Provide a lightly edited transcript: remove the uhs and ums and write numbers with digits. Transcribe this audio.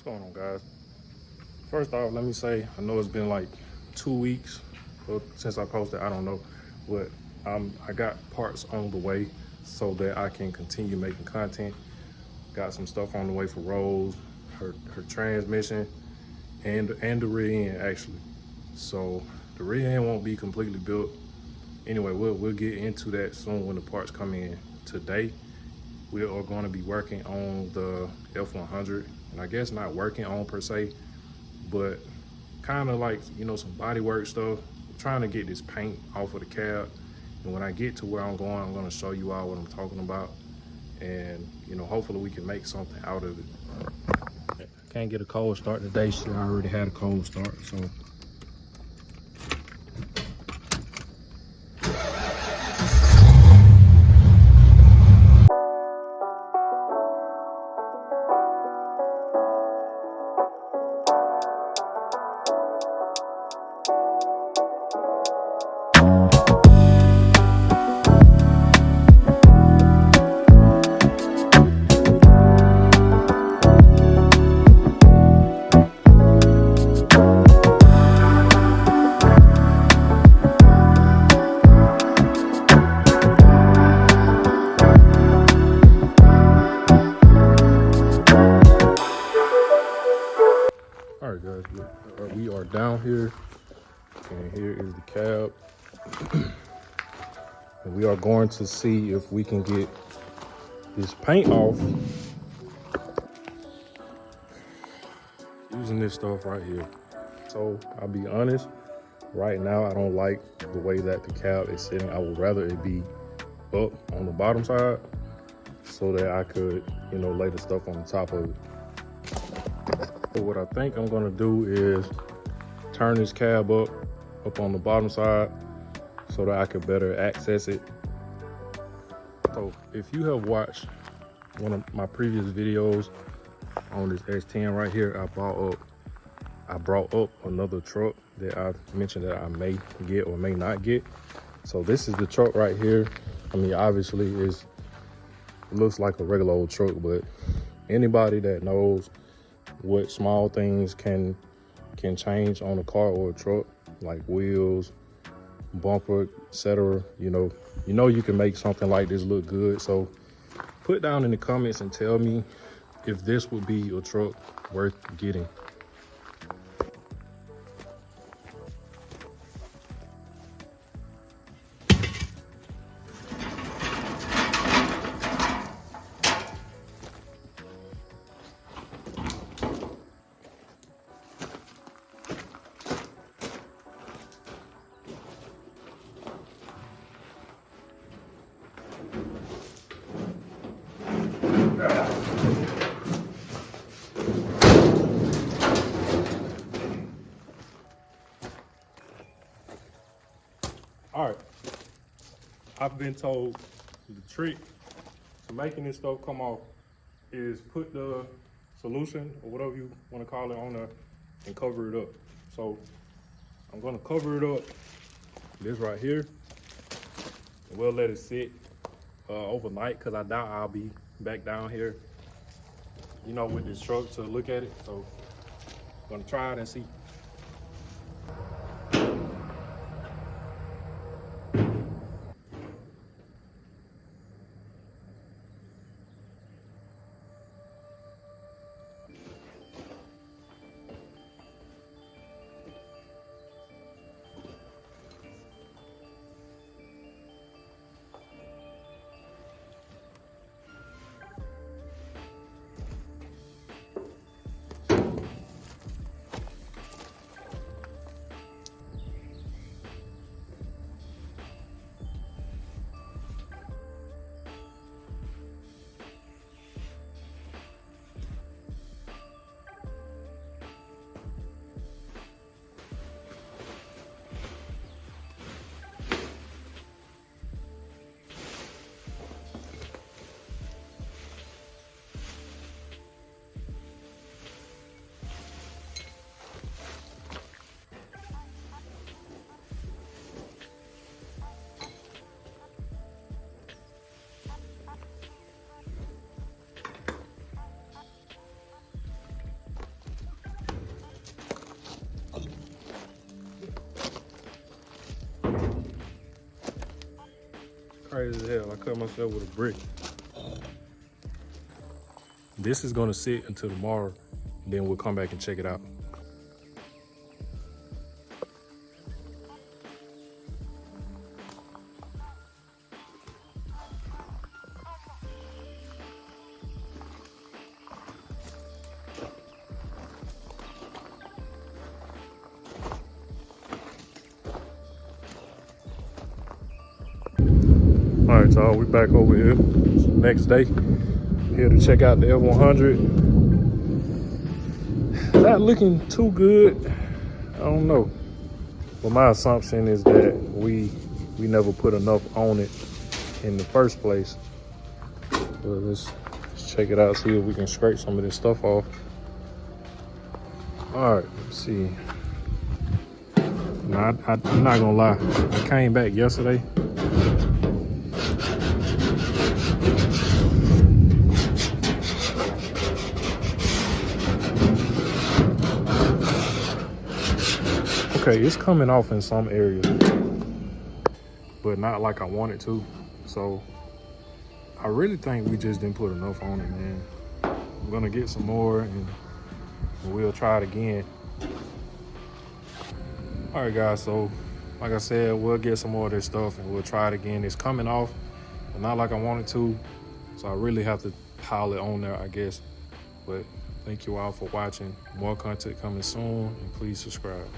What's going on, guys? First off, let me say, I know it's been like 2 weeks since I posted. I don't know, but I got parts on the way so that I can continue making content. Got some stuff on the way for Rose, her transmission, and the rear end actually. So the rear end won't be completely built. Anyway, we'll get into that soon when the parts come in. Today, we are going to be working on the F100, and I guess not working on per se, but kind of like, you know, some body work stuff. I'm trying to get this paint off of the cab, and when I get to where I'm going to show you all what I'm talking about, and you know, hopefully we can make something out of it. Can't get a cold start today. Shit, I already had a cold start, so. All right, guys, we are down here, and here is the cab. And we are going to see if we can get this paint off using this stuff right here. So I'll be honest, right now I don't like the way that the cab is sitting. I would rather it be up on the bottom side so that I could, you know, lay the stuff on the top of it. But what I think I'm gonna do is turn this cab up on the bottom side so that I could better access it. So if you have watched one of my previous videos on this S10 right here, I brought up another truck that I mentioned that I may get or may not get. So this is the truck right here. I mean, obviously it looks like a regular old truck, but anybody that knows what small things can change on a car or a truck, like wheels, bumper, etc., you know you can make something like this look good. So put down in the comments and tell me if this would be a truck worth getting. All right, I've been told the trick to making this stuff come off is put the solution or whatever you want to call it on there and cover it up. So I'm gonna cover it up, this right here, and we'll let it sit overnight, because I doubt I'll be back down here, you know, with this truck to look at it. So I'm gonna try it and see. crazy as hell. I cut myself with a brick. This is gonna sit until tomorrow, and then we'll come back and check it out. All right, y'all, we back over here. It's the next day. Here to check out the F100. Not looking too good. I don't know. But my assumption is that we never put enough on it in the first place. But let's check it out, see if we can scrape some of this stuff off. All right, let's see. Now, I'm not gonna lie. I came back yesterday. Okay, it's coming off in some areas, but not like I want it to. So I really think we just didn't put enough on it, man. I'm gonna get some more and we'll try it again. All right, guys, so like I said, we'll get some more of this stuff and we'll try it again. It's coming off, but not like I want it to. So I really have to pile it on there, I guess. But thank you all for watching. More content coming soon, and please subscribe.